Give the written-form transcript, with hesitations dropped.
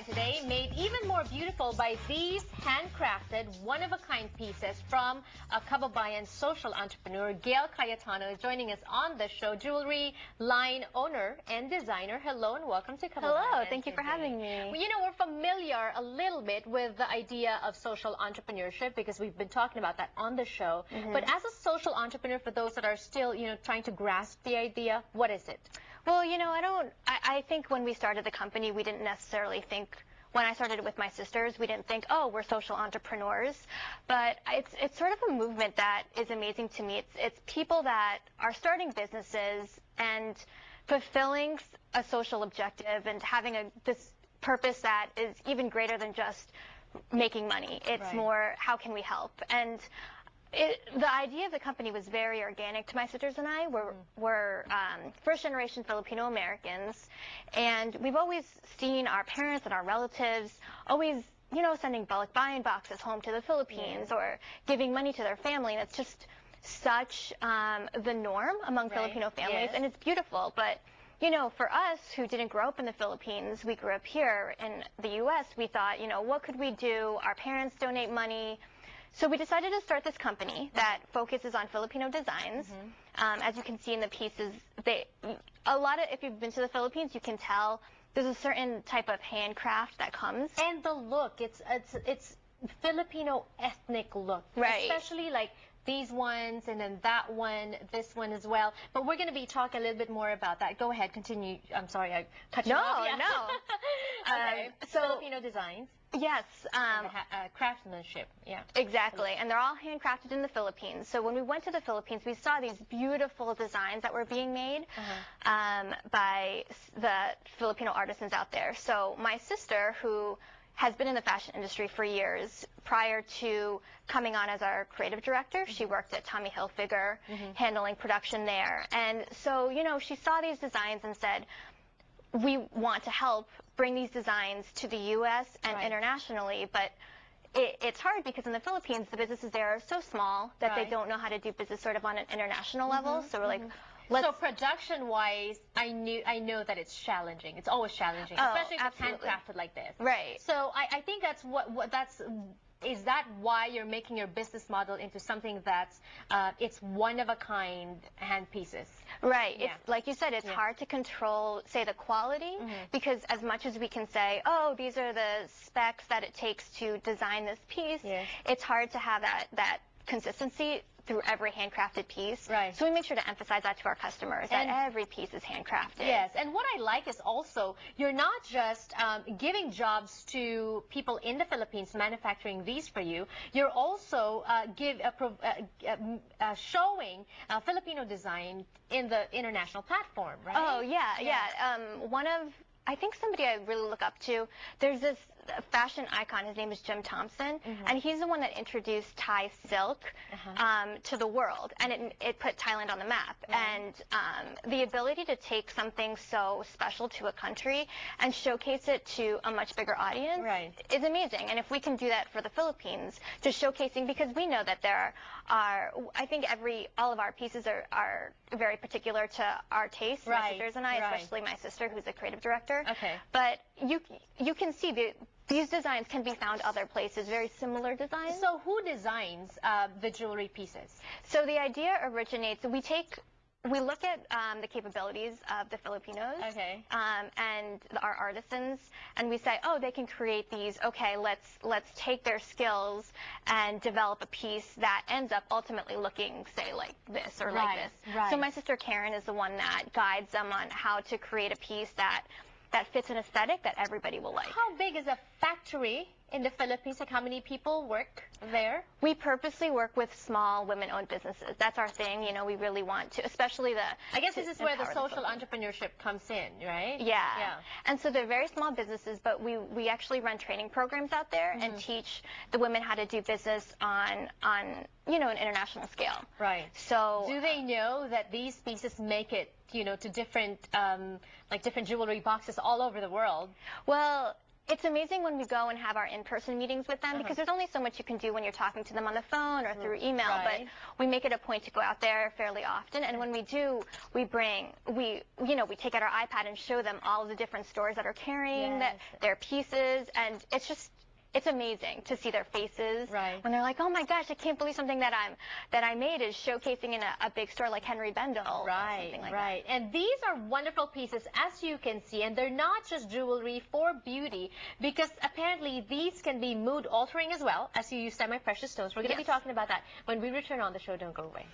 today, made even more beautiful by these handcrafted, one-of-a-kind pieces from a Kababayan social entrepreneur. Gail Cayetano is joining us on the show, jewelry line owner and designer. Hello and welcome to Kababayan. Hello, thank you for having me. Well, you know, we're familiar a little bit with the idea of social entrepreneurship because we've been talking about that on the show. But as a social entrepreneur, for those that are still, trying to grasp the idea, what is it? Well, I think when we started the company, we didn't necessarily think, when I started it with my sisters, we didn't think, oh, we're social entrepreneurs. But it's sort of a movement that is amazing to me. It's people that are starting businesses and fulfilling a social objective and having this purpose that is even greater than just making money. It's more, how can we help? And the idea of the company was very organic to my sisters and I. We're first-generation Filipino Americans, and we've always seen our parents and our relatives always, sending Kababayan boxes home to the Philippines or giving money to their family. And it's just such the norm among Filipino families, and it's beautiful. But for us who didn't grow up in the Philippines, we grew up here in the U.S., we thought, what could we do? Our parents donate money. So we decided to start this company that focuses on Filipino designs. As you can see in the pieces, if you've been to the Philippines, you can tell there's a certain type of handcraft that comes. And the look, it's Filipino ethnic look. Right. Especially like these ones, and then that one, this one as well. But we're going to be talking a little bit more about that. Go ahead, continue. I'm sorry, I cut you off. No. Okay. So Filipino designs. Yes. Craftsmanship. Yeah. Exactly. And they're all handcrafted in the Philippines. So when we went to the Philippines, we saw these beautiful designs that were being made by the Filipino artisans out there. So my sister, who has been in the fashion industry for years, prior to coming on as our creative director, she worked at Tommy Hilfiger, handling production there. And so, she saw these designs and said, we want to help bring these designs to the U.S. and internationally, but it's hard because in the Philippines, the businesses there are so small that they don't know how to do business sort of on an international level. So we're like, so production-wise, I know that it's challenging. It's always challenging, especially if it's handcrafted like this. Right. So I think that's is that why you're making your business model into something that's it's one-of-a-kind hand pieces? Right. It's, like you said, it's hard to control, say, the quality, because as much as we can say, oh, these are the specs that it takes to design this piece, it's hard to have that consistency through every handcrafted piece. Right. So we make sure to emphasize that to our customers, that every piece is handcrafted. Yes, and what I like is also you're not just giving jobs to people in the Philippines manufacturing these for you. You're also showing Filipino design in the international platform, right? Oh, yeah. I think somebody I really look up to, there's this fashion icon, his name is Jim Thompson, and he's the one that introduced Thai silk to the world, and it put Thailand on the map. And the ability to take something so special to a country and showcase it to a much bigger audience is amazing. And if we can do that for the Philippines, just showcasing, because we know that there are, I think all of our pieces are very particular to our taste, my sisters and I, especially my sister, who's a creative director. Okay. But you can see these designs can be found other places, very similar designs. So who designs the jewelry pieces? So the idea originates, we look at the capabilities of the Filipinos and our artisans, and we say, oh, they can create these. Okay, let's take their skills and develop a piece that ends up ultimately looking, say, like this or like this. So my sister Karen is the one that guides them on how to create a piece that fits an aesthetic that everybody will like. How big is a factory in the Philippines? Like, how many people work there? We purposely work with small women-owned businesses. That's our thing. We really want to, especially I guess this is where the social entrepreneurship comes in, right? Yeah. And so they're very small businesses, but we actually run training programs out there and teach the women how to do business on an international scale. Right. So do they know that these pieces make it, to different, different jewelry boxes all over the world? Well, It's amazing when we go and have our in-person meetings with them because there's only so much you can do when you're talking to them on the phone or through email. Right. But we make it a point to go out there fairly often, and when we do, we take out our iPad and show them all of the different stores that are carrying their pieces, and it's amazing to see their faces when they're like, oh my gosh, I can't believe something that I made is showcasing in a big store like Henry Bendel. Right, something like right. that. And these are wonderful pieces, as you can see, and they're not just jewelry for beauty, because apparently these can be mood altering as well, as you use semi-precious stones. We're going to be talking about that when we return on the show. Don't go away.